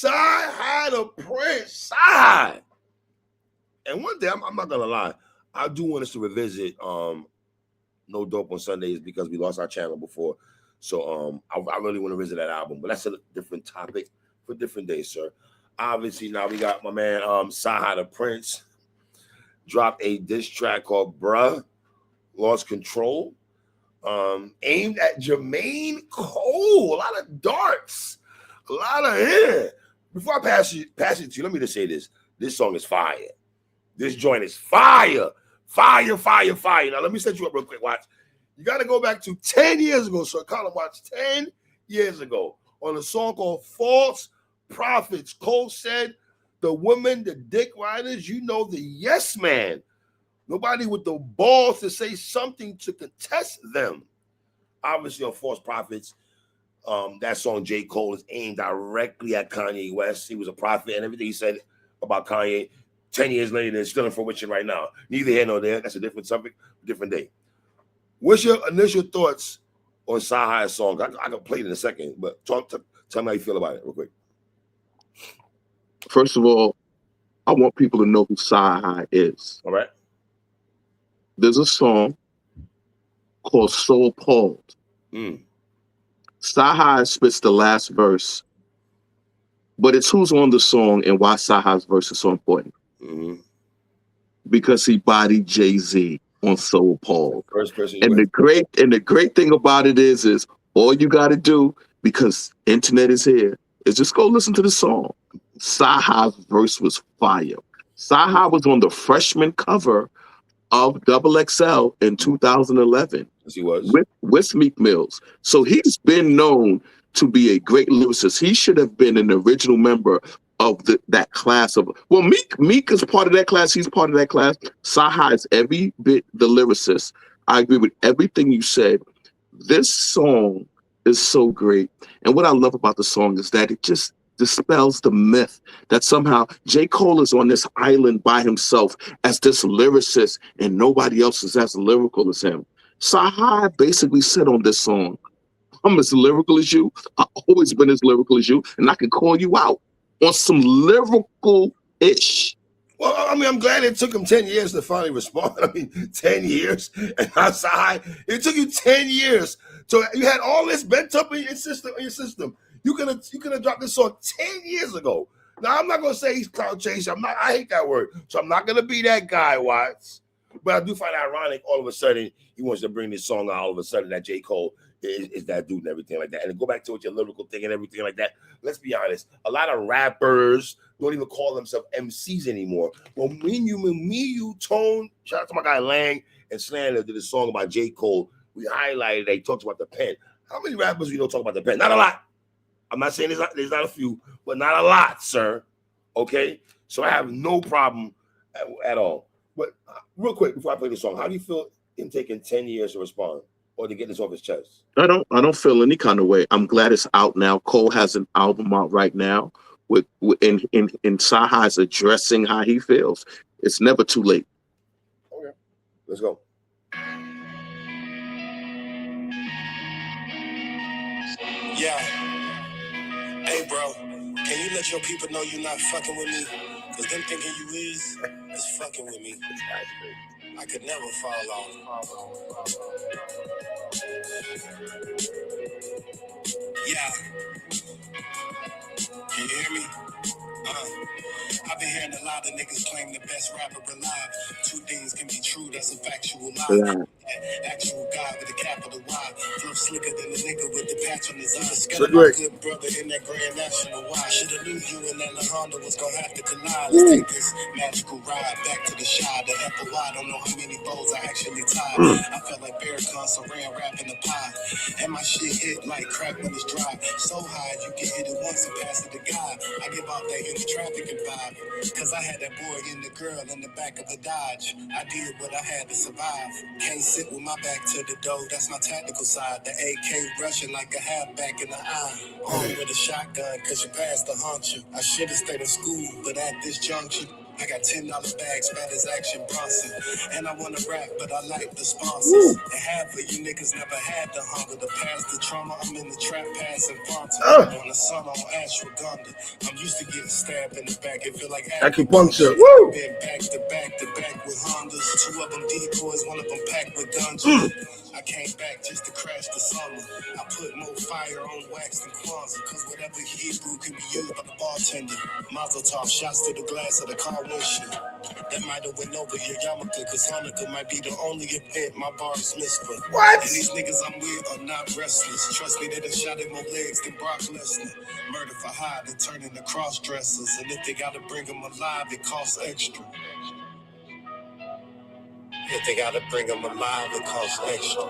Cyhi the Prince. Cyhi. And one day, I'm not gonna lie, I do want us to revisit No Dope on Sundays because we lost our channel before. So I really want to visit that album, but that's a different topic for different days, sir. Obviously, now we got my man Cyhi the Prince dropped a diss track called "B.R.A. Lost Control," aimed at Jermaine Cole. A lot of darts, a lot of hair. Before I pass it to you, let me just say this: this song is fire. This joint is fire, fire, fire, fire. Now let me set you up real quick. Watch. You got to go back to 10 years ago, so Colin, watch 10 years ago on a song called "False Prophets." Cole said, "The women, the dick riders, you know, the yes man. Nobody with the balls to say something to contest them." Obviously, on "False Prophets," that song J. Cole is aimed directly at Kanye West. He was a prophet, and everything he said about Kanye 10 years later is still in fruition right now. Neither here nor there. That's a different subject, different day. What's your initial thoughts on Cyhi's song? I can play it in a second, but tell me how you feel about it real quick. First of all, I want people to know who Cyhi is. All right. There's a song called "So Appalled." Cyhi spits the last verse, but it's who's on the song and why Cyhi's verse is so important. Because he bodied Jay-Z on "So Appalled." First person. And the great thing about it is all you got to do, because internet is here, is just go listen to the song. Cyhi's verse was fire. Cyhi was on the freshman cover of XXL in 2011. Yes, he was. With Meek Mills. So he's been known to be a great lyricist. He should have been an original member of that class of, well, Meek is part of that class. He's part of that class. Cyhi is every bit the lyricist. I agree with everything you said. This song is so great. And what I love about the song is that it just dispels the myth that somehow J. Cole is on this island by himself as this lyricist and nobody else is as lyrical as him. Cyhi basically said on this song, "I'm as lyrical as you. I've always been as lyrical as you, and I can call you out on some lyrical-ish." Well, I mean, I'm glad it took him 10 years to finally respond. I mean, 10 years. And outside, it took you 10 years. So you had all this bent up in your system. You could have dropped this song 10 years ago. Now, I'm not going to say he's cloud chasing. I hate that word. So I'm not going to be that guy, Watts. But I do find it ironic all of a sudden he wants to bring this song out all of a sudden that J. Cole is that dude and everything like that. And to go back to what your lyrical thing and everything like that, let's be honest, a lot of rappers don't even call themselves MCs anymore. Well, me, you, Tone, shout out to my guy Lang and Slander did a song about J. Cole. We highlighted, they talked about the pen. How many rappers we don't talk about the pen? Not a lot. I'm not saying there's not a few, but not a lot, sir. Okay? So I have no problem at all. But real quick, before I play the song, how do you feel in taking 10 years to respond or to get this off his chest? I don't feel any kind of way. I'm glad it's out now. Cole has an album out right now with in Cyhi's addressing how he feels. It's never too late. Okay, let's go. Yeah. Hey, bro, can you let your people know you're not fucking with me? Because them thinking you is fucking with me. I could never fall off. Yeah. Can you hear me? I've been hearing a lot of niggas claim the best rapper alive. Two things can be true, that's a factual lie. Actual guy with a capital Y. Flow slicker than the nigga with the patch on his eyes. Got a good brother in that Grand National Y. Should've knew you and that La Honda was gonna have to collide. Let's take this magical ride back to the shy. The FOI, don't know how many bows I actually tied. I felt like Bear so ran rapping the pie. And my shit hit like crack when it's dry. So high, you can hit it once and pass it to God. I give out that in the traffic and vibe. Cause I had that boy and the girl in the back of a Dodge. I did what I had to survive. Can't sit with my back to the door, that's my tactical side. The AK rushing like a halfback in the eye. On with a shotgun, cause you passed the huncher. I should've stayed in school, but at this juncture, I got $10 bags, bad as Action Bronson. And I wanna rap, but I like the sponsors. And half of you niggas never had the hunger to pass the trauma. I'm in the trap passing Fontaine. On the sun on ashwagandha. I'm used to getting stabbed in the back. It feel like acupuncture. Woo! Been back to back with Hondas. 2 of them decoys, 1 of them packed with guns. I came back just to crash the summer. I put more fire on wax than Kwanzaa. Cause whatever Hebrew can be used by the bartender. Mazel tov, shots to the glass of the car windshield. That might have went over your yarmulke. Cause Hanukkah might be the only event my bar is missed for. What? And these niggas I'm with are not restless. Trust me, they done shot at more legs than Brock Lesnar. Murder for hire, they turn into cross dressers. And if they gotta bring them alive, it costs extra. If they gotta bring them alive, it costs extra.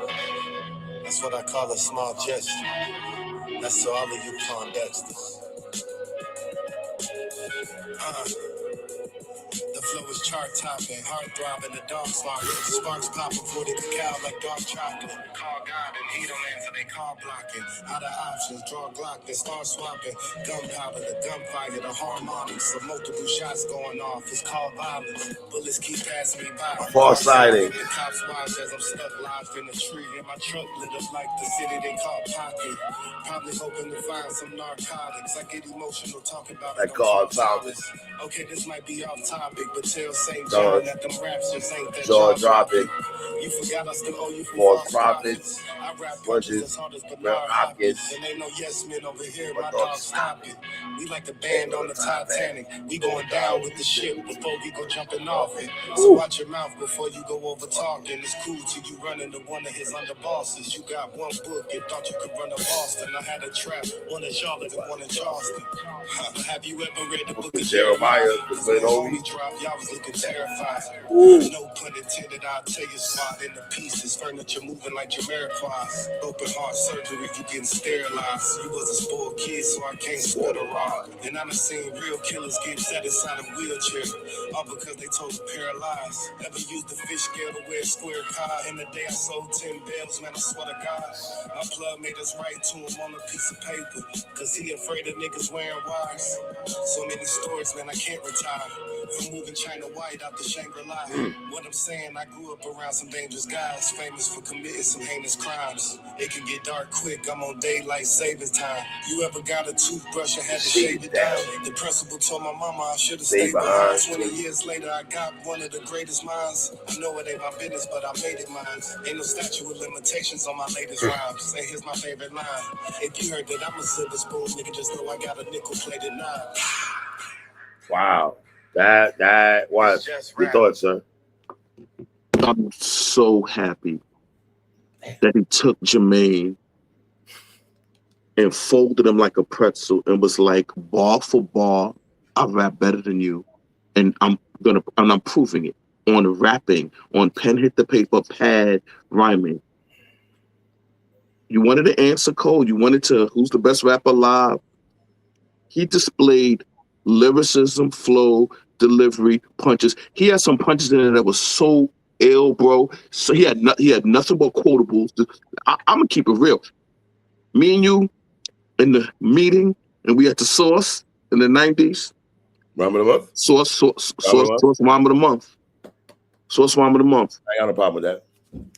That's what I call a small gesture. That's to all of you Pondexters. The flow is chart topping, heart throbbing, the dog barking. Sparks popping, 40 cacao like dark chocolate. Call God and he don't answer, they call blocking. Out of options, draw Glock, then start swapping. Gunpowder, the gunfire, the harmonics. So multiple shots going off, it's called violence. Bullets keep passing me by. False sighting. The cops watch as I'm stuck lodged in a tree. And my truck lit up like the city they call pocket. Probably hoping to find some narcotics. I get emotional talking about it. That called violence. Okay, this might be off topic, but tell St. John that them raps just ain't that jaw dropping. You forgot I still owe you for False prophets. I rap punches as hard as Bernard Hopkins. And ain't no yes men over here, my dog, stop it. We like the band on the Titanic. We going down with the ship before we go jumping off it. So watch your mouth before you go over talking. It's cool till you run into one of his underbosses. You got one book, you thought you could run to Boston. I had a trap, one in Charlotte and one in Charleston. Have you ever read the book of Jeremiah? Because when homie dropped, y'all was looking terrified. No pun intended, I'll tell you spot in the pieces. Furniture moving like Jamiroquai. Open heart surgery, you getting sterilized. You was a spoiled kid, so I can't split a rock. And I done seen real killers get set inside a wheelchair. All because they told them paralyzed. Ever used the fish scale to wear a square pie? In the day I sold 10 bells, man, I swear to God. My plug made us write to him on a piece of paper. Cause he afraid of niggas wearing wires. So many stories, man, I can't retire. From moving China White out to Shangri-La. What I'm saying, I grew up around some dangerous guys, famous for committing some heinous crimes. It can get dark quick, I'm on daylight savings time. You ever got a toothbrush and had to shave it down? The principal told my mama I should have stayed behind. 20 years later, I got one of the greatest minds. I know it ain't my business, but I made it mine. Ain't no statute of limitations on my latest rhymes. And here's my favorite line. If you heard that I'm a silver spoon, nigga, just know I got a nickel-plated knife. Wow. That was your thoughts, sir? I'm so happy that he took Jermaine and folded him like a pretzel and was like, bar for bar, I rap better than you. And I'm proving it on rapping, on pen hit the paper, pad, rhyming. You wanted to answer code, you wanted to who's the best rapper alive. He displayed lyricism, flow, delivery, punches. He had some punches in there that was so ill, bro. So he had nothing but quotables. I'm gonna keep it real. Me and you in the meeting, and we at the Source in the 90s. Rhyme of the month? Source rhyme of the month. Source rhyme of the month. I got no problem with that.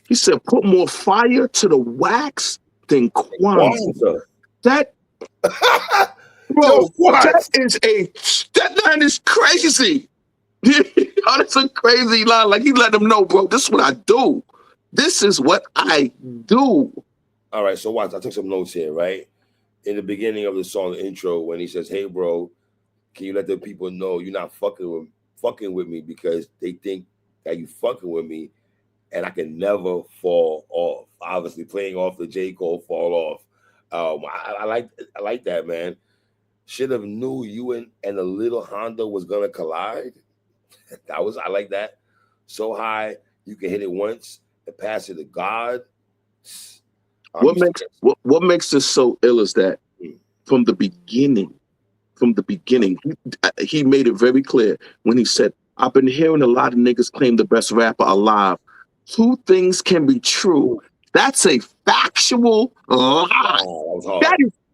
He said, put more fire to the wax than Kwanzaa. That bro, that line is crazy. Oh, that's a crazy line. Like he let them know, bro, this is what I do. This is what I do. All right, so watch. I took some notes here, right? In the beginning of the song, the intro, when he says, "Hey, bro, can you let the people know you're not fucking with me because they think that you fucking with me, and I can never fall off." Obviously, playing off the J. Cole "Fall Off." I like that, man. Should have knew you and the little Honda was gonna collide. I like that. So high you can hit it once and pass it to God. What makes this so ill is that from the beginning, he made it very clear when he said, "I've been hearing a lot of niggas claim the best rapper alive. Two things can be true. That's a factual lie."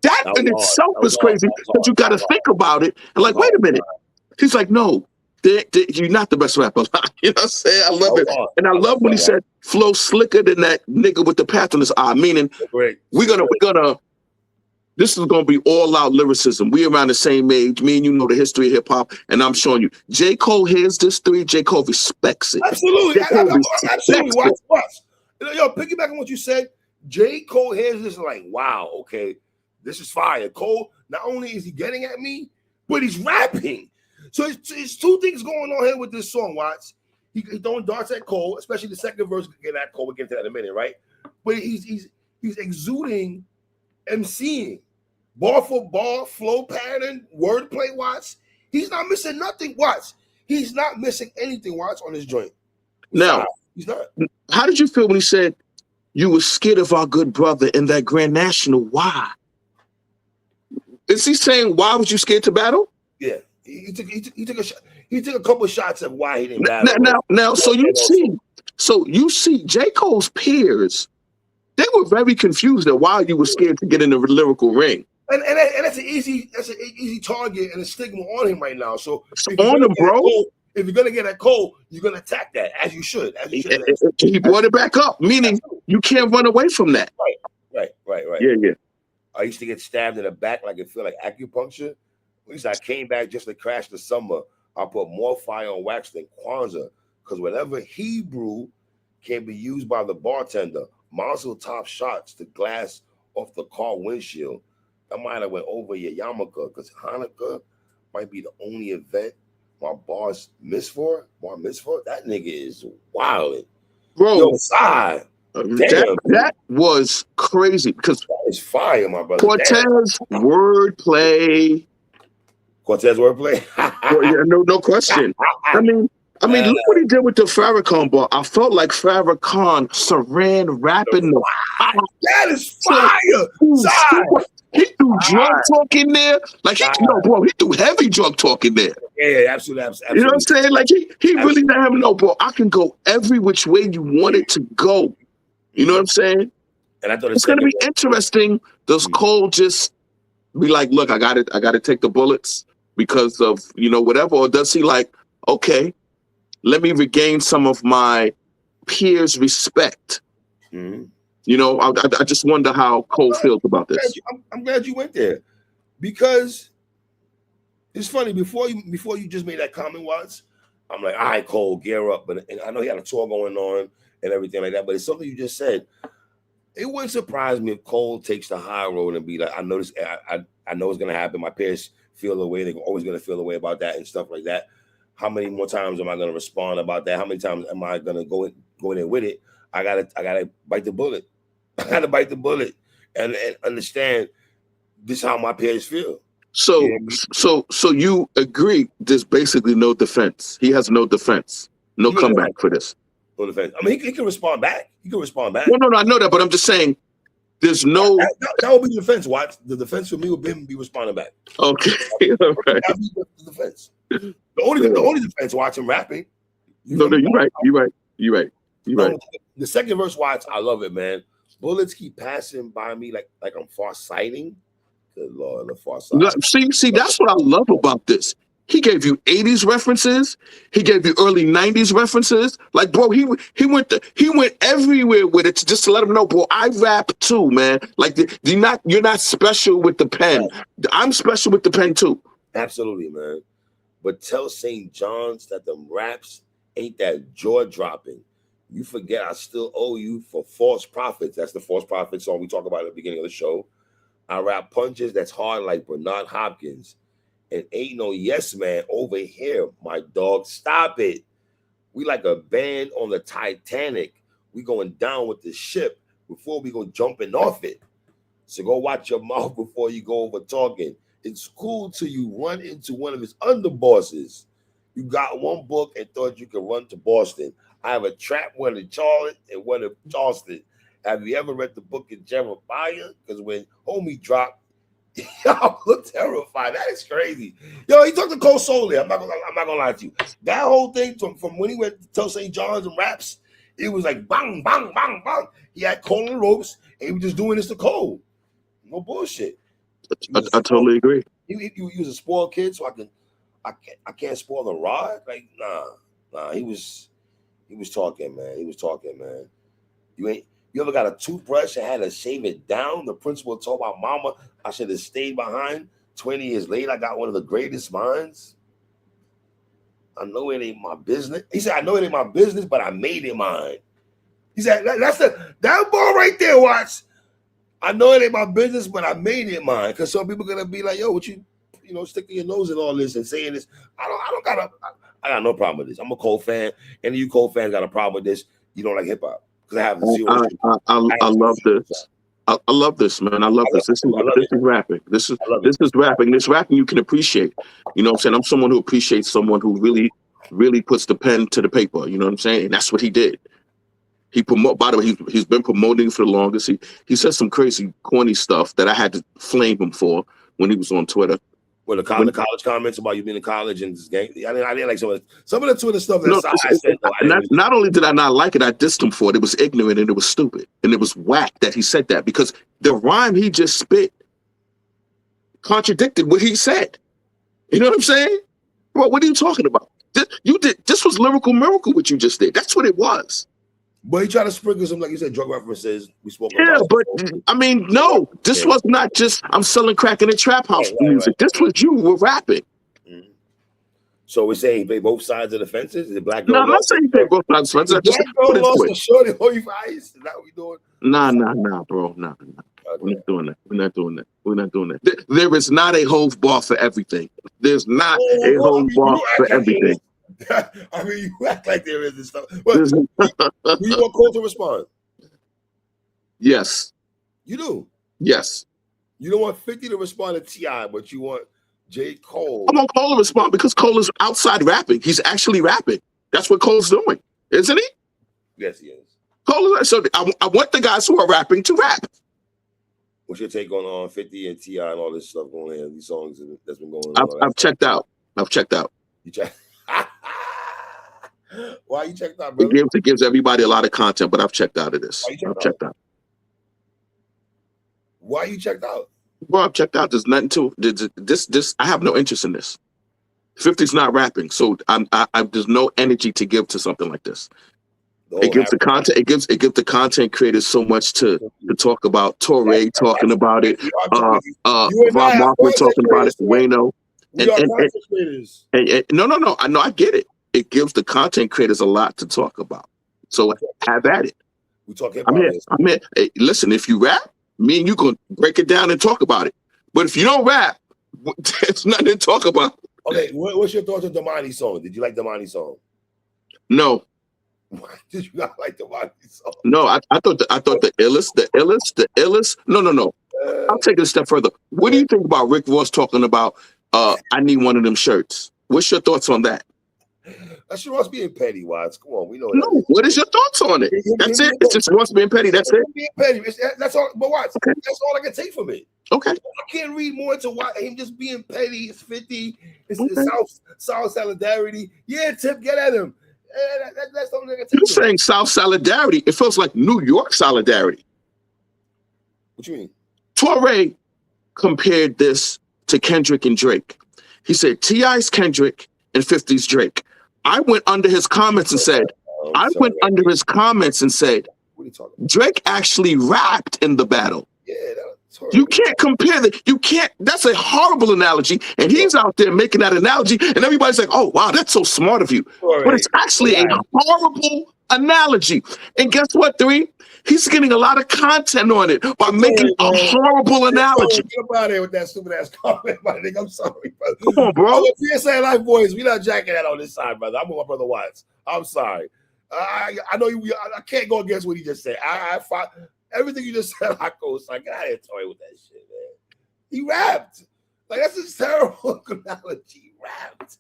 That in itself is crazy because you got to think about it. And like, wait a minute. He's like, no, You're not the best rapper. You know what I'm saying? I love it. Oh, And I love when he said, flow slicker than that nigga with the path on his eye. Meaning, we're gonna, this is gonna be all out lyricism. We around the same age. Me and you know the history of hip hop, and I'm showing you. J. Cole hears this 3. J. Cole respects it. Absolutely. Absolutely. Watch. Yo, piggyback on what you said. J. Cole hears this like, wow, okay, this is fire. Cole, not only is he getting at me, but he's rapping. So it's two things going on here with this song, Watts. He throwing darts at Cole, especially the second verse. Get at Cole. We'll get to that in a minute, right? But he's exuding MCing, bar for bar, flow pattern, wordplay. Watts. He's not missing nothing. Watts. He's not missing anything. Watts on his joint. Now, he's not. How did you feel when he said you were scared of our good brother in that Grand National? Why? Is he saying why was you scared to battle? Yeah. He took a shot. He took a couple of shots at why he didn't battle. Now, so you see, J. Cole's peers, they were very confused at why you were scared to get in the lyrical ring. And that's an easy target and a stigma on him right now. So on him, bro. If you're gonna get at Cole, you're gonna attack that as you should. He brought it back up, meaning you can't run away from that. Right. Yeah. I used to get stabbed in the back like it feel like acupuncture. At least I came back just to crash the summer. I put more fire on wax than Kwanzaa, because whatever he brew can be used by the bartender. Mazel top shots to glass off the car windshield. That might have went over your yarmulke, because Hanukkah might be the only event my boss missed for. That nigga is wilding. Bro, yo, Cyhi. That was crazy, because that is fire, my brother. Cortez wordplay. Well, yeah, no question. I mean, look what he did with the Farrakhan bar. I felt like Farrakhan saran rapping the. That is fire. He threw drug talk in there, like he threw heavy drug talk in there. Yeah, absolutely. You know what I'm saying? Like he really let him know, bro. I can go every which way you want it to go. You know what I'm saying? And I thought it's gonna be interesting. Does Cole just be like, look, I got to take the bullets because of whatever, or does he like, okay, let me regain some of my peers' respect? Mm-hmm. I just wonder how Cole feels about this. I'm glad you went there, because it's funny. Before you just made that comment, Watts, I'm like, all right, Cole, gear up. But I know he had a tour going on and everything like that. But it's something you just said. It wouldn't surprise me if Cole takes the high road and be like, I know this. I know it's gonna happen. My peers feel the way. They're always gonna feel the way about that and stuff like that. How many more times am I gonna respond about that? How many times am I gonna go in there with it? I gotta bite the bullet. I gotta bite the bullet and understand this is how my peers feel. So you agree? There's basically no defense. He has no defense, no comeback for this. No defense. I mean, he can respond back. No, I know that, but I'm just saying, there's no. That would be the defense. Watch, the defense for me would be responding back. Okay, all right. That'd be the defense. The only defense. Watch him rapping. You're right. The second verse, Watch, I love it, man. Bullets keep passing by me like I'm far-sighting. Good Lord, the far side. See, that's what I love about this. He gave you 80s references. He gave you early 90s references. Like, bro, he went everywhere with it just to let him know, bro, I rap too, man. Like, you're not special with the pen. I'm special with the pen too. Absolutely, man. But tell St. John's that them raps ain't that jaw-dropping. You forget I still owe you for False Prophets. That's the False Prophets song we talk about at the beginning of the show. I rap punches that's hard like Bernard Hopkins. And ain't no yes man over here, my dog. Stop it. We like a band on the Titanic. We going down with the ship before we go jumping off it. So go watch your mouth before you go over talking. It's cool till you run into one of his underbosses. You got one book and thought you could run to Boston. I have a trap one in Charlotte and one in Charleston. Have you ever read the book of Jeremiah? Because when homie dropped, y'all look terrified. That is crazy. Yo, he talked to Cole Soley. I'm not gonna lie to you. That whole thing from when he went to tell St. John's and raps, it was like bang, bang, bang, bang. He had Cole on the ropes, and he was just doing this to Cole. No bullshit. I totally agree. He was a spoiled kid, so I can't spoil the rod. Like, nah. He was talking, man. He was talking, man. You ever got a toothbrush and had to shave it down? The principal told my mama I should have stayed behind. 20 years later, I got one of the greatest minds. I know it ain't my business. He said, I know it ain't my business, but I made it mine. He said, that's that ball right there, watch. I know it ain't my business, but I made it mine. Because some people gonna be like, yo, what you sticking your nose in all this and saying this. I got no problem with this. I'm a Cole fan. Any of you Cole fans got a problem with this? You don't like hip hop. Because I have zero. I love this. I love this, man. I love this. This is rapping. This is rapping. This rapping you can appreciate. You know what I'm saying? I'm someone who appreciates someone who really, really puts the pen to the paper. You know what I'm saying? And that's what he did. By the way, he's been promoting for the longest. He said some crazy, corny stuff that I had to flame him for when he was on Twitter. Well, the college comments about you being in college and this game. I didn't like some of the Twitter stuff that I said. Not only did I not like it, I dissed him for it. It was ignorant and it was stupid and it was whack that he said that because the rhyme he just spit contradicted what he said. You know what I'm saying? Bro, what are you talking about? This was lyrical miracle what you just did. That's what it was. But he tried to sprinkle some, like you said, drug references. We spoke about. Yeah, but I mean, no, this was not just I'm selling crack in a trap house music. This was you were rapping. Mm-hmm. So we're saying he played both sides of the fences? Is it black girl? No, I'm not saying he played both sides of the fences. I just put it lost a shorty for you for ice? Is that what we doing? Nah, bro. Nah. Okay. We're not doing that. There is not a Hove bar for everything. There's not a Hove bar for everything. I mean, you act like there is this stuff. But do you want Cole to respond? Yes. You do? Yes. You don't want 50 to respond to T.I., but you want J. Cole. I want Cole to respond because Cole is outside rapping. He's actually rapping. That's what Cole's doing, isn't he? Yes, he is. Cole is. So I want the guys who are rapping to rap. What's your take on 50 and T.I. and all this stuff going on? These songs that's been going on? I've checked out. You checked? Why you checked out, brother? It gives everybody a lot of content, but I've checked out of this. I've checked out. Why you checked out? Well, I've checked out. There's nothing to this. I have no interest in this. 50's not rapping, so there's no energy to give to something like this. It gives the content. It gives the content creators so much to talk about. Torre talking about it. Rob Markman talking about it. Wayno. No. I know. I get it. It gives the content creators a lot to talk about. So have at it. We talking about this. Hey, listen, if you rap, me and you gonna break it down and talk about it. But if you don't rap, there's nothing to talk about. Okay, what's your thoughts on Damani's song? Did you like Damani's song? No. Why did you not like Damani's song? No, I thought the illest. No. I'll take it a step further. What do you think about Rick Ross talking about I need one of them shirts? What's your thoughts on that? That shit Ross being petty, Watts. Come on, we know that. No, what is your thoughts on it? That's it. It's just Ross being petty. That's it. Being petty. That's all. But Watts, okay. That's all I can take from it. Okay. I can't read more into why him just being petty. It's 50. It's South solidarity. Yeah, Tip, get at him. That's something I can take. You're saying South solidarity. It feels like New York solidarity. What you mean? Torre compared this to Kendrick and Drake. He said T.I.'s Kendrick and 50's Drake. I went under his comments and said, Drake actually rapped in the battle. Yeah, you can't compare that. You can't. That's a horrible analogy. And he's out there making that analogy, and everybody's like, "Oh, wow, that's so smart of you." But it's actually a horrible analogy. And guess what, Three? He's getting a lot of content on it by making a horrible analogy. Get up out of here with that stupid ass comment, my nigga. I'm sorry, brother. Come on, bro. PSA Life boys, we not jacking that on this side, brother. I'm with my brother Watts. I'm sorry. I know you. I can't go against what he just said. I everything you just said. I go like, I ain't toy with that shit, man. He rapped. Like that's a terrible analogy. He rapped.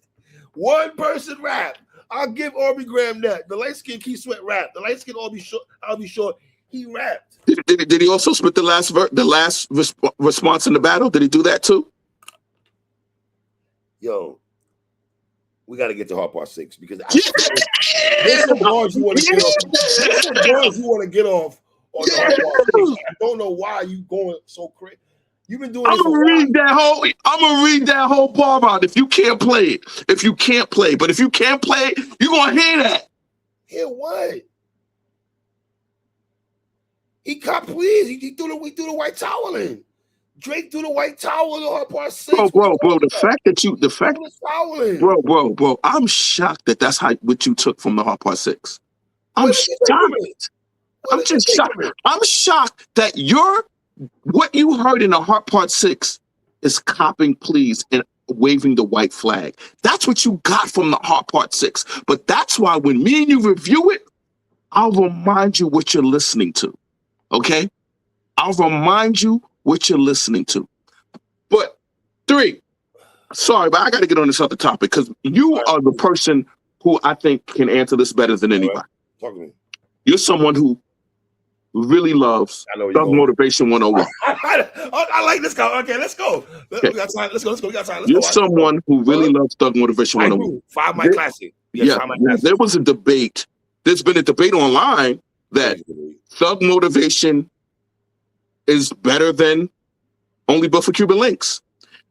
One person rapped. I'll give Aubrey Graham that. The light skin Keith Sweat rapped. The light skin I'll be sure he rapped. Did he also spit the last response in the battle? Did he do that too? Yo, we got to get to Hard Part 6 because there's some bars you want to get off. There's some bars you want to get off on the Hard Part 6. I don't know why you going so crazy. You've been doing I'm this for a gonna while. I'm gonna read that whole bar out. If you can't play it, but if you can't play it, you're gonna hear that. Hear what? He caught please. He threw the white towel in. Drake threw the white towel in on part 6. Bro. Bro. I'm shocked that's what you took from the Hard Part 6. I'm shocked. I'm just shocked. I'm shocked that what you heard in the Hard Part 6 is copping please and waving the white flag. That's what you got from the Hard Part 6. But that's why when me and you review it, I'll remind you what you're listening to. Okay? I'll remind you what you're listening to. But 3, sorry, but I got to get on this other topic because you are the person who I think can answer this better than anybody. Talk to me. You're someone who really loves Thug Motivation 101. I like this guy. Okay, let's go. Okay. We got time. Let's go. We got time. You're someone who really loves Thug Motivation 101. 5 My Classic. Yes, there was a debate. There's been a debate online that Thug Motivation is better than Only Built for Cuban Links.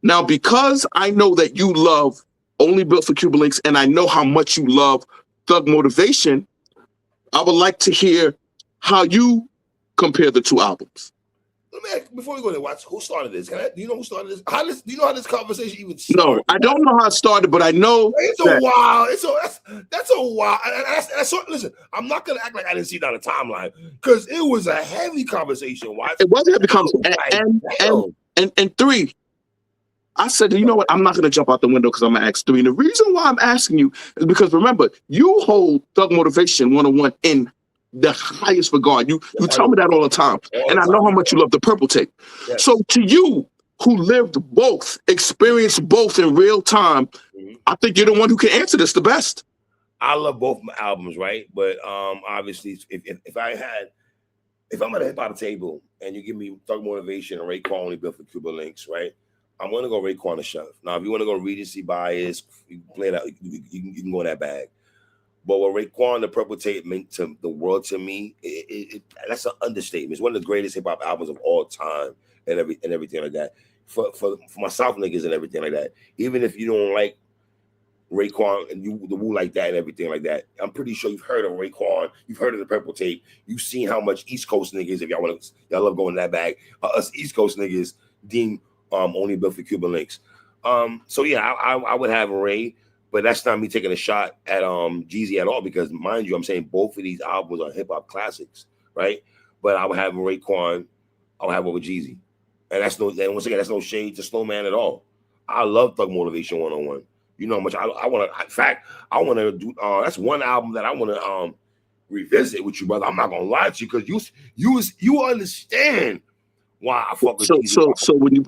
Now, because I know that you love Only Built for Cuban Links and I know how much you love Thug Motivation, I would like to hear how you compare the 2 albums. Let me ask, before we go there, watch who started this. Do you know who started this? Do you know how this conversation even started? No, I don't know how it started, but I know it's a while. That's a while. Listen, I'm not gonna act like I didn't see it on the timeline because it was a heavy conversation. Watch. It was a heavy conversation. And 3, I said, you know what? I'm not going to jump out the window because I'm going to ask 3. And the reason why I'm asking you is because, remember, you hold Thug Motivation 101 in the highest regard. You tell me that all the time. And I know how much you love the Purple Tape. Yes. So to you, who lived both, experienced both in real time, I think you're the one who can answer this the best. I love both my albums, right? But obviously, if I'm at a hip hop table and you give me Thug Motivation and Raekwon Only Built for Cuban Links, right? I'm gonna go Raekwon and Chef. Now, if you want to go Regency bias, you can play that. You can go in that bag. But what Raekwon, the Purple Tape meant to the world to me, that's an understatement. It's one of the greatest hip hop albums of all time, and everything like that. For my South niggas and everything like that. Even if you don't like Raekwon and the Wu like that and everything like that, I'm pretty sure you've heard of Raekwon. You've heard of the Purple Tape. You've seen how much East Coast niggas, if y'all love going in that bag, us East Coast niggas deem Only Built for Cuban Links. So yeah, I would have Ray, but that's not me taking a shot at Jeezy at all, because mind you, I'm saying both of these albums are hip hop classics, right? But I would have Raekwon, I would have over Jeezy, and once again, that's no shade to Snowman at all. I love Thug Motivation 101. You know how much I want to. In fact, I want to do. That's one album that I want to revisit with you, brother. I'm not gonna lie to you because you understand why I fuck with Jeezy.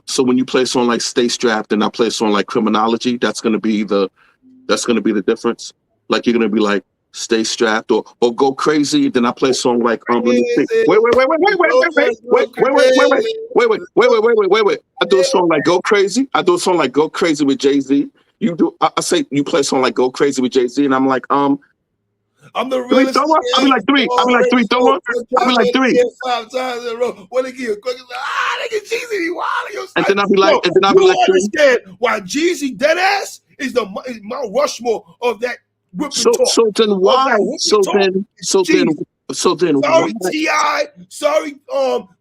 So when you play a song like Stay Strapped and I play a song like Criminology, that's gonna be the difference. Like you're gonna be like Stay Strapped or Go Crazy. Then I play a song like wait. I do a song like Go Crazy. I do a song like Go Crazy with Jay-Z. I say you play a song like Go Crazy with Jay-Z, and I'm like I'm the realest. I'll be like 3. I'll be like 3. Throw up. I'll be like 3. 5 times in a row. What they give? They get Jeezy. And then I'll be like, and then I'll be like 3. Understand why Jeezy deadass is Mount Rushmore of that whipping talk. So then why? Sorry, T.I. Sorry,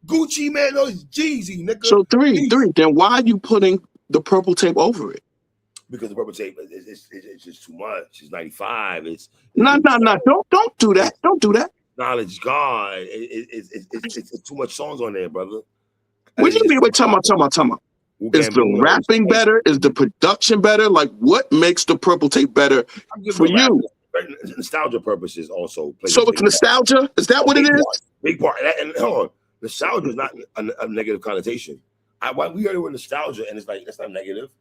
Gucci man. No, it's Jeezy, nigga. So 3. Then why are you putting the Purple Tape over it? Because the Purple Tape it's just too much. It's 95. No. Don't do that. Don't do that. Knowledge God. It's too much songs on there, brother. What do you mean? Wait, tell me. Is the rapping better? Is the production better? Like, what makes the Purple Tape better for you? Nostalgia purposes also. So it's nostalgia? Is that what it is? Big part. And hold on. Nostalgia is not a negative connotation. We heard it with nostalgia, and it's like, that's not negative.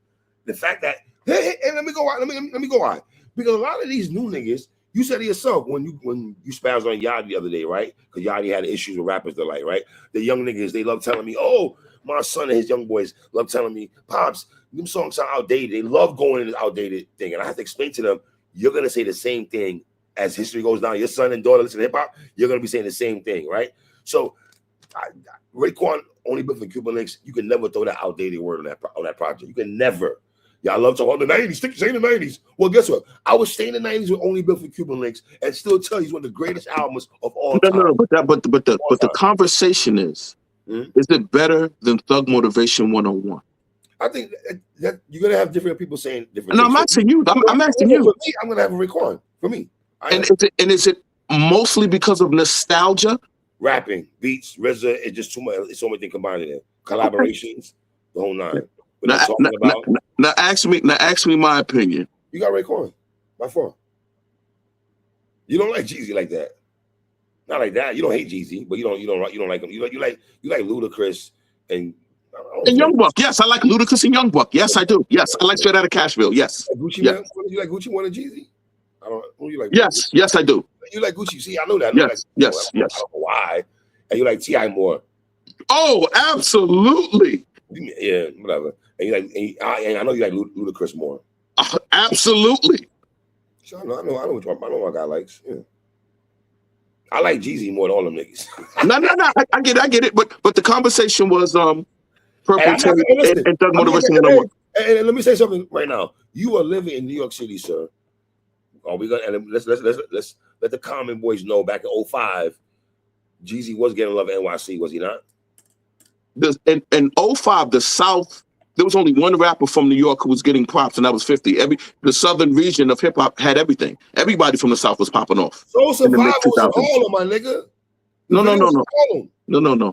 The fact that, hey, let me go on. Let me go on. Because a lot of these new niggas, you said it yourself when you spazzed on Yachty the other day, right? Because Yachty had issues with rappers they like, right? The young niggas, they love telling me, oh, my son and his young boys love telling me, Pops, them songs sound outdated. They love going in this outdated thing. And I have to explain to them, you're going to say the same thing as history goes down. Your son and daughter listen to hip hop, you're going to be saying the same thing, right? So Raekwon only built for Cuban links. You can never throw that outdated word on that project. You can never. Y'all love talking about the 90s. Stick saying the 90s. Well, guess what? I was saying the 90s were only built for Cuban links, and still tell you it's one of the greatest albums of all time. No, but the conversation is it better than Thug Motivation 101? I think that you're gonna have different people saying different. No, I'm asking you. I'm asking you. For me, I'm gonna have a Raekwon. For me, is it mostly because of nostalgia? Rapping, beats, RZA, it's just too much. It's so much thing combined in there. Collaborations, the whole nine. Now ask me my opinion. You got Raekwon by far. You don't like Jeezy like that. Not like that. You don't hate Jeezy, but you don't like him. You like Ludacris and Young Buck. Yes, I like Ludacris and Young Buck. Yes, I do. Yes, I like Straight Outta Cashville. Yes. Gucci yes. Man? You like Gucci One and Jeezy? I don't. Who you like? Yes, yes, I do. You like Gucci? See, I know that. Yes, yes. I don't know why. And you like T.I. more? Oh, absolutely. Yeah, whatever. And you like, and I know you like Ludacris more. Absolutely. So I know what my guy likes. Yeah. I like Jeezy more than all them niggas. No. I get it. But the conversation was Purple and Thug Motivation 101. And let me say something right now. You are living in New York City, sir. Let's let the common boys know. Back in 2005, Jeezy was getting love at NYC, was he not? In 2005, the South, there was only one rapper from New York who was getting props, and that was 50. The southern region of hip hop had everything. Everybody from the South was popping off. So Survival was Harlem, my nigga.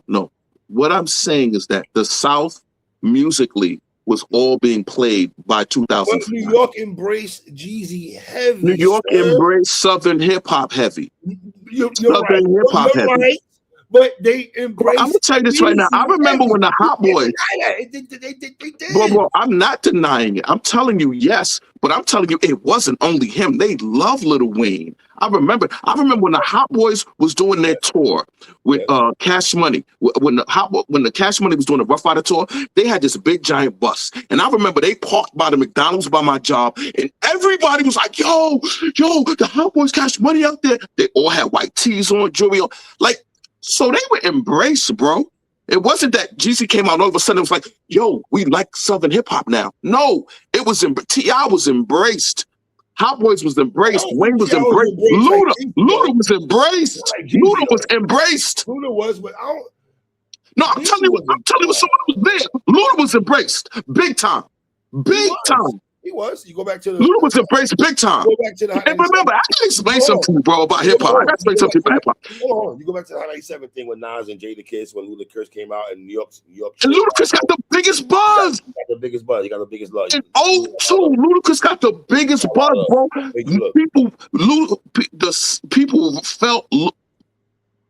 No. What I'm saying is that the South musically was all being played by 2000. But New York embraced Jeezy heavy. New York embraced Southern hip hop heavy. You're right. But they embrace. I'm gonna tell you this right now. I remember when the Hot Boys. Well, I'm not denying it. I'm telling you, yes, but I'm telling you, it wasn't only him. They love Lil Wayne. I remember when the Hot Boys was doing their tour with Cash Money. When the Cash Money was doing the Rough Rider tour, they had this big giant bus, and I remember they parked by the McDonald's by my job, and everybody was like, "Yo, the Hot Boys, Cash Money out there." They all had white tees on, jewelry on, like. So they were embraced, bro. It wasn't that Jeezy came out and all of a sudden it was like, yo, we like Southern hip hop now. No, it was T.I. was embraced. Hot Boys was embraced. Wayne was embraced. Luda was embraced. Luda was embraced. Luda was, but I don't. No, I'm telling you someone was there. Luda was embraced. Big time. Big time. He was. You go back to the. Luda was embraced big time. Go back to the. And remember, I can explain something, bro, about hip hop. I can explain something about hip hop. Hold on. You go back to the 97 thing with Nas and Jadakiss when Ludacris came out in New York. And Ludacris got the biggest buzz. He got the biggest buzz. He got the biggest love. And Ludacris got the biggest buzz, bro.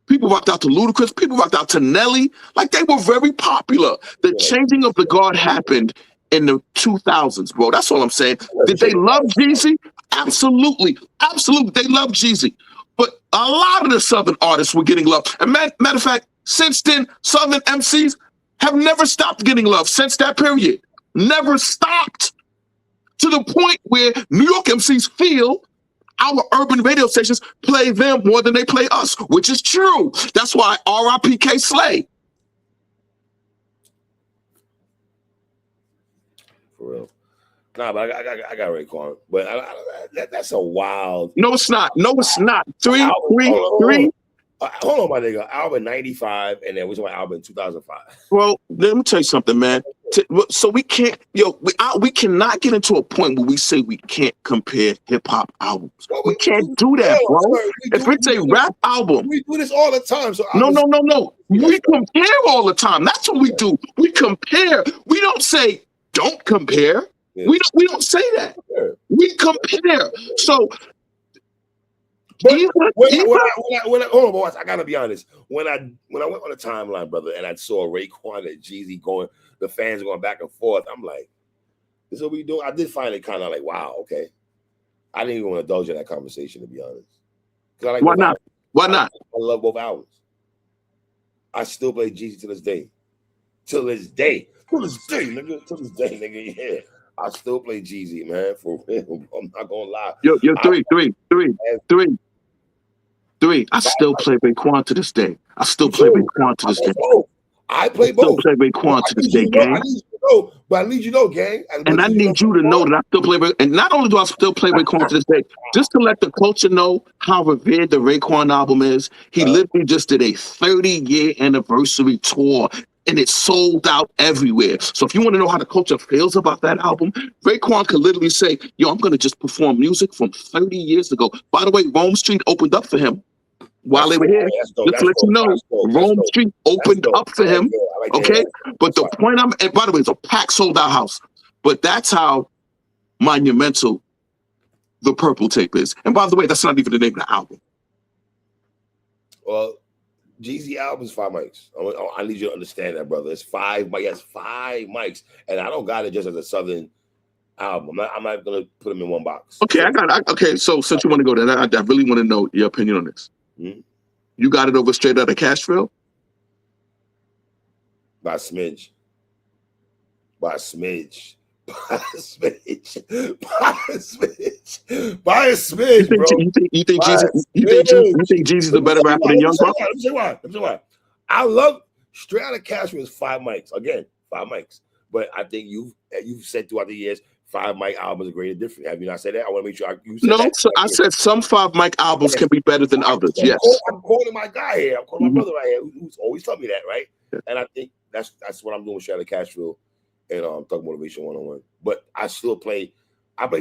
People rocked out to Ludacris. People rocked out to Nelly. Like, they were very popular. The changing of the guard happened in the 2000s, bro. That's all I'm saying. Did they love Jeezy? Absolutely. Absolutely. They love Jeezy. But a lot of the Southern artists were getting love. And matter of fact, since then, Southern MCs have never stopped getting love since that period. Never stopped. To the point where New York MCs feel our urban radio stations play them more than they play us, which is true. That's why R.I.P. K. Slay. For real. Nah, but I got Raekwon. But that's a wild. No, it's not. No, it's not. Three. Hold on, my nigga. Album 95, and then which one? Album 2005. Well, let me tell you something, man. So we can't, we cannot get into a point where we say we can't compare hip hop albums. Well, we can't do that, bro. If it's a rap album, we do this all the time. So no. We compare all the time. That's what we do. We compare. We don't say don't compare. Yeah. We don't say that. We compare. So. But hold on, boys. I gotta be honest. When I went on the timeline, brother, and I saw Raekwon and Jeezy going, the fans going back and forth, I'm like, this is what we do. I did find it kind of like, wow, okay. I didn't even want to indulge in that conversation, to be honest. Why not? Why not? I love both albums. I still play Jeezy to this day. To this day, nigga. Yeah. I still play Jeezy, man. For real. I'm not gonna lie. You're three. I still play Raekwon to this day. I still play Raekwon to this day. I play both. Still play Raekwon to this day, gang. I need you to know, but I need you to know, gang. And I need you to know that I still play. And not only do I still play Raekwon to this day, just to let the culture know how revered the Raekwon album is. He literally just did a 30-year anniversary tour, and it sold out everywhere. So if you want to know how the culture feels about that album, Raekwon could literally say, yo, I'm going to just perform music from 30 years ago. By the way, Rome Street opened up for him while they were here. Just to let you know, Rome Street opened up for him. Okay? But the point and by the way, it's a packed sold out house. But that's how monumental the Purple Tape is. And by the way, that's not even the name of the album. Well, Jeezy album is 5 mics. I need you to understand that, brother. It's 5 mics. Yes, 5 mics. And I don't got it just as a Southern album. I'm not going to put them in one box. Okay, okay, so since you want to go there, I really want to know your opinion on this. Mm-hmm. You got it over Straight Outta Cashville? By a smidge. By a smidge. By a smidge. By a smidge. By a smidge, bro. You think Jeezy's a better rapper than Young Buck? Let me say why. I love Straight Outta Cashville is 5 mics. Again, 5 mics. But I think you've said throughout the years 5 mic albums are great and different. Have you not said that? I want to make sure you said that. So I said some 5 mic albums can be better than others. Yes. I'm quoting my guy here. I'm quoting my brother right here who's always telling me that, right? Yeah. And I think that's what I'm doing with Straight Outta Cashville and Thug Motivation 101. But I play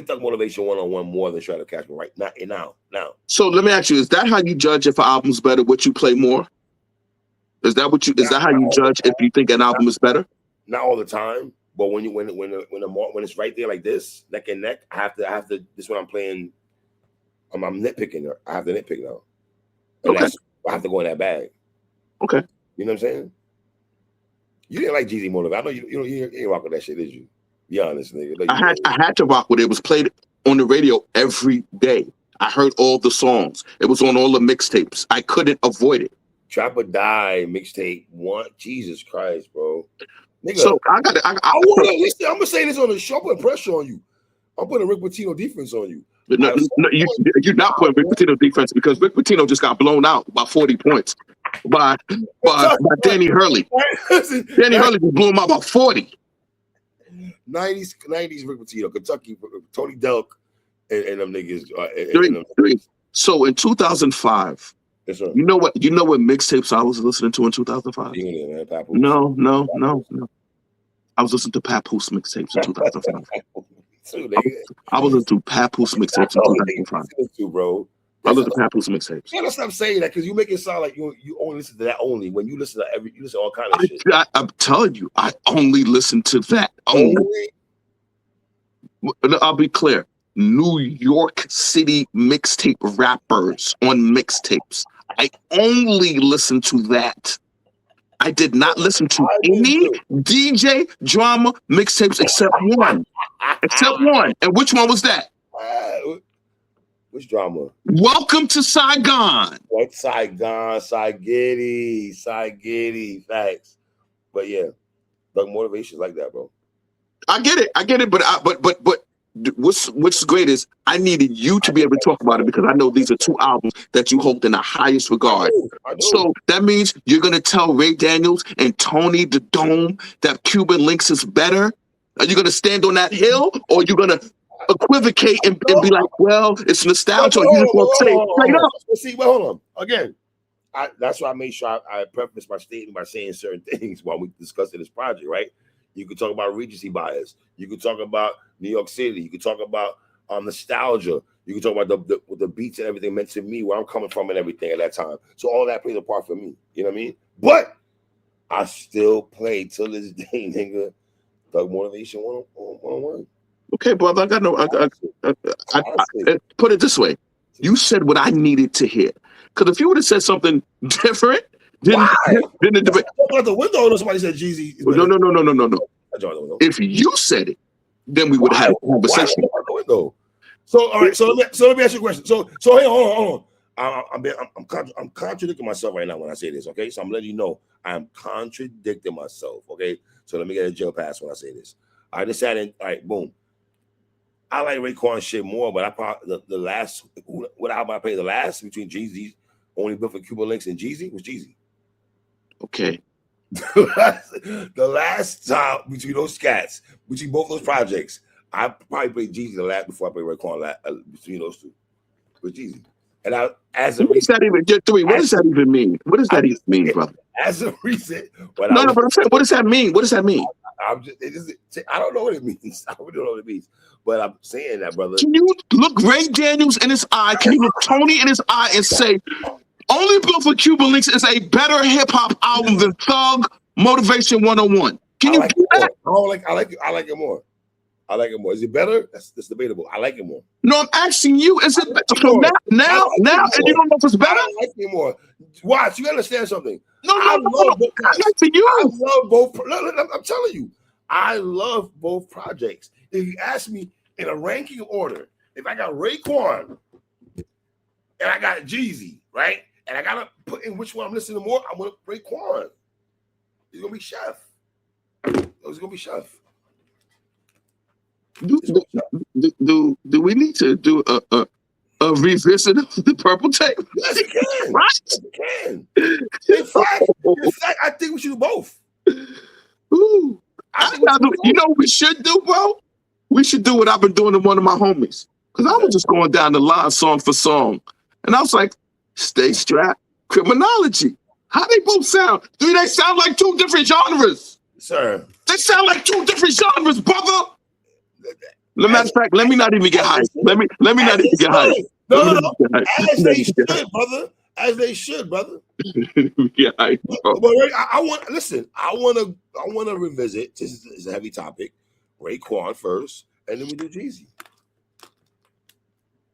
Thug Motivation 101 more than Straight Outta Cashville right now. So let me ask you, is that how you judge if an album's better, what you play more? Is that how you judge if you think an album is better? Not all the time. But when it's right there like this, neck and neck, I have to. This is what I'm playing. I'm nitpicking. I have to nitpick now. And I have to go in that bag. Okay. You know what I'm saying? You didn't like Jeezy Motive. I know you ain't rock with that shit, did you? Be honest, nigga. I had to rock with it. It was played on the radio every day. I heard all the songs. It was on all the mixtapes. I couldn't avoid it. Trap or Die mixtape 1. Jesus Christ, bro. Nigga, so I'm gonna say this on the show. I'm putting pressure on you. I'm putting Rick Pitino defense on you. No, you're not putting Rick Pitino defense because Rick Pitino just got blown out by 40 points by Danny Hurley. Danny Hurley blew him out by 40. 90s Rick Pitino, Kentucky, Tony Delk, and them niggas. So in 2005. Yes, sir. You know what mixtapes I was listening to in 2005? No. I was listening to Papoose mixtapes in 2005. I was listening to Papoose mixtapes in 2005. Bro. I listened to Papoose mixtapes. You gotta stop saying that because you make it sound like you only listen to that only. When you listen to you listen to all kind of shit. I'm telling you, I only listen to that only. I'll be clear. New York City mixtape rappers on mixtapes. I only listen to that. I did not listen to any DJ drama mixtapes except one. And which one was that? Which drama? Welcome to Saigon. What Saigon? Saigon. Facts. But yeah, Thug Motivation like that, bro. I get it. But what's great is I needed you to be able to talk about it because I know these are 2 albums that you hold in the highest regard. I do. So that means you're gonna tell Ray Daniels and Tony the Dome that Cuban Links is better. Are you gonna stand on that hill, or are you gonna equivocate and be like, well, it's nostalgia? Or you just want to say it straight up? See, hold on. Again, that's why I made sure I preface my statement by saying certain things while we discussing this project, right? You could talk about Regency bias. You could talk about New York City. You could talk about nostalgia. You could talk about the beats and everything meant to me, where I'm coming from and everything at that time. So all that plays a part for me. You know what I mean? But I still play till this day, nigga. Thug Motivation 101. Okay, brother. I got no. I put it this way. You said what I needed to hear. Because if you would have said something different, then the debate. Out the window, or somebody said Jeezy. No. If you said it, then we would have had a conversation. So all right. So let me ask you a question. So hey, hold on. I'm contradicting myself right now when I say this. Okay, so I'm letting you know I'm contradicting myself. Okay, so let me get a jail pass when I say this. I decided. All right, boom. I like Raekwon shit more, but I probably the last what album I played the last between Jeezy's Only Built for Cuban Links and Jeezy was Jeezy. Okay. The last time between those cats, between both those projects, I probably played Jeezy the last before I played Raekwon between those two with Jeezy. And I, as a What does recent, that even get three? What does that even mean? What does that even mean, brother? as a recent, when No, I no, was, but I'm saying, what does that mean? What does that mean? I'm just, I don't know what it means. I don't know what it means, but I'm saying that, brother. Can you look Ray Daniels in his eye? Can you look Tony in his eye and say, Only Built for Cuban Links is a better hip hop album than Thug Motivation 101? Can you like do that? I like it more. I like it more. Is it better? That's debatable. I like it more. No, I'm asking you, is it better? So More. now, and you don't know if it's better? I like it more. Watch, you understand something. No. I love both I'm asking you. I love both. I'm telling you, I love both projects. If you ask me in a ranking order, if I got Raekwon and I got Jeezy, right? And I gotta put in which one I'm listening to more, I'm gonna Raekwon. It's gonna be Chef. It's gonna be Chef. Do we need to do a revisit of the purple tape? Yes, you can. Right? Yes, you can. In fact, I think we should do both. Ooh. You know what we should do, bro? We should do what I've been doing to one of my homies. Because I was just going down the line song for song. And I was like, Stay Strapped, Criminology. How they both sound? Do they sound like two different genres? Sir. They sound like two different genres, brother. Matter of fact, let me not even get hyped. Let me not even get hyped. No. As they should, brother. As they should, brother. Yeah, I want to revisit. This is a heavy topic. Raekwon first, and then we do Jeezy.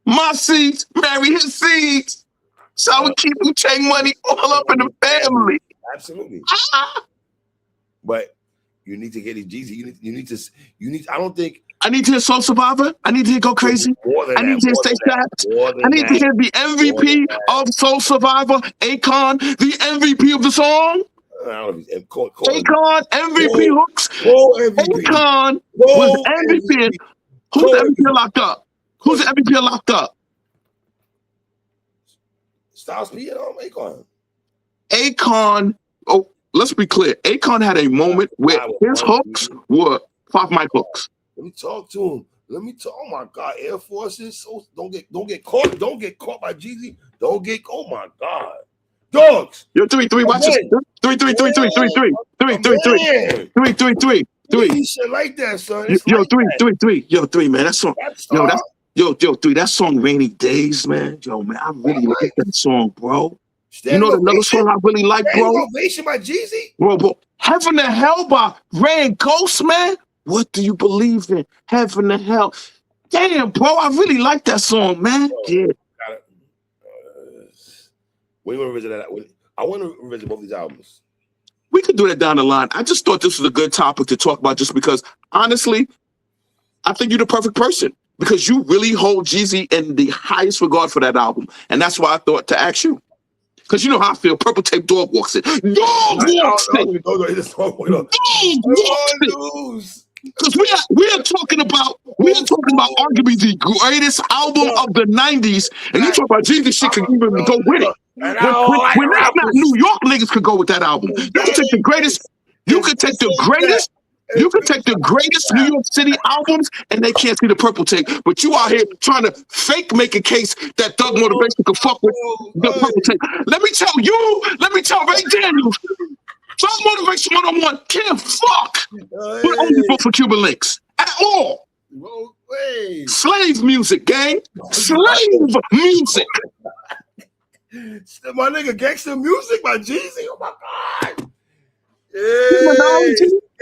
My seeds, marry his seeds. So we keep you take money all up in the family. Absolutely. But you need to get it, Jeezy. You need. I don't think. I need to hear Soul Survivor. I need to hear Go Crazy. I need to hear Stay Strapped. I need to hear the MVP of Soul Survivor, Akon, the MVP of the song. Akon, MVP hooks. Akon was MVP. Who's the MVP locked up? Who's the MVP locked up? Styles P and Akon. Akon, let's be clear. Akon had a moment where his hooks were Pop Mike hooks. Let me talk to him. Oh my God, Air Forces. So don't get caught. Don't get caught by Jeezy. Oh my God, dogs. Yo, 3-3. Watch this. 3-3. He should like that, son. Yo, 3. Yo, 3, man. That song. Yo, 3. That song, Rainy Days, man. Yo, man, I really like that song, bro. You know another song I really like, bro? Ovation by Jeezy. Bro, Heaven and Hell by Ray and Ghost, man. What do you believe in? Heaven and Hell. Damn, bro, I really like that song, man. Yeah. We want to revisit that. I want to revisit both these albums. We could do that down the line. I just thought this was a good topic to talk about just because, honestly, I think you're the perfect person because you really hold Jeezy in the highest regard for that album. And that's why I thought to ask you. Because you know how I feel. Purple Tape Dog walks it. Dog walks it. Because we are talking about arguably the greatest album of the 90s, and you talk about Jeezy shit could even go with it. When that's not New York niggas could go with that album. You could take the greatest. You could take the greatest New York City albums, and they can't see the Purple Tape. But you out here trying to fake make a case that Thug Motivation could fuck with the Purple Tape. Let me tell Ray Daniels. Thug Motivation 101 can't fuck with Only Built for Cuban Links at all. Slave music, gang. Slave music. My nigga, Gangsta Music by Jeezy. Oh my God. Yeah.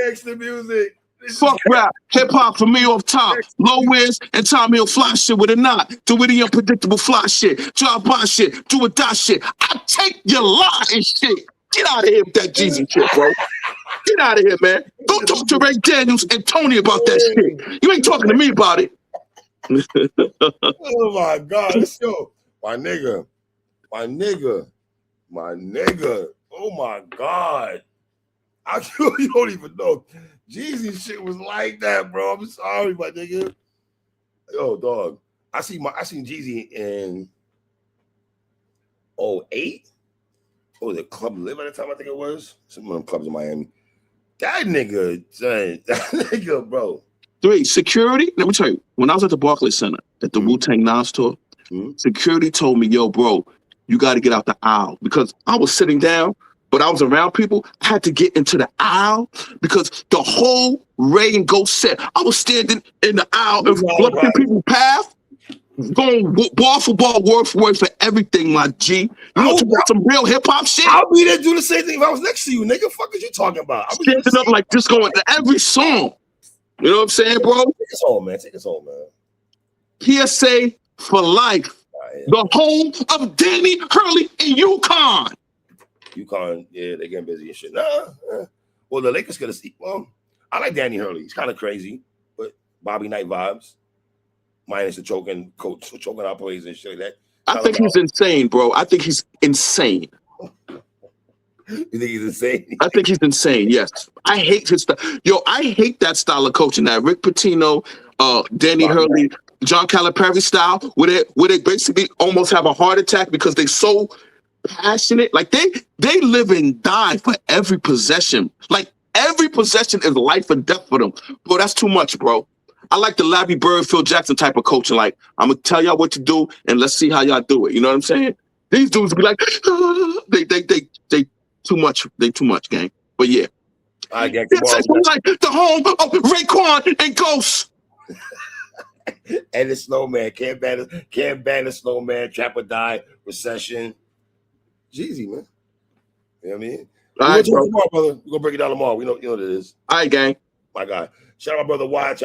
Gangsta Music. Fuck rap, hip hop for me off top. Low Wiz and Tom Hill fly shit with a knot. Do the unpredictable fly shit. Drive by shit. Do or die shit. I take your lie and shit. Get out of here with that Jeezy shit, bro. Get out of here, man. Go talk to Ray Daniels and Tony about that shit. You ain't talking to me about it. Oh my God. Yo, my nigga. Oh my God. You don't even know. Jeezy shit was like that, bro. I'm sorry, my nigga. Yo, dog. I seen Jeezy in 2008. what was it, Club Live at the time, I think it was? Some of them clubs in Miami. That nigga, bro. Three, security. Let me tell you, when I was at the Barclays Center at the Wu-Tang Nas tour, security told me, yo, bro, you got to get out the aisle. Because I was sitting down, but I was around people. I had to get into the aisle because the whole Ray and Ghost set, I was standing in the aisle and blocking people's path, going ball for ball, word for word for everything, my G. You want to talk about some real hip-hop shit? I'll be there do the same thing if I was next to you, nigga. Fuck is you talking about? I'll be standing up like just going to every song. You know what I'm saying, bro? Take us home, man. Take us home, man. PSA for life. The home of Danny Hurley and UConn. UConn, yeah, they getting busy and shit. Well, the Lakers gonna see. Well, I like Danny Hurley. He's kind of crazy, but Bobby Knight vibes. Minus the choking out plays and shit like that. I think he's insane, bro. I think he's insane. You think he's insane? I think he's insane, yes. I hate his style. Yo, I hate that style of coaching. That Rick Pitino, Danny Hurley, John Calipari style, where they basically almost have a heart attack because they're so passionate. Like they live and die for every possession. Like every possession is life or death for them. Bro, that's too much, bro. I like the Larry Bird, Phil Jackson type of coaching. Like, I'm gonna tell y'all what to do and let's see how y'all do it. You know what I'm saying? These dudes be like, they too much. They too much, gang. But yeah. I get like the home of Raekwon and Ghost. And the Snowman. Can't ban the Snowman. Trap or Die. Recession. Jeezy, man. You know what I mean? All right, tomorrow, brother. We're gonna break it down tomorrow. You know what it is. All right, gang. My guy. Shout out my brother Watch.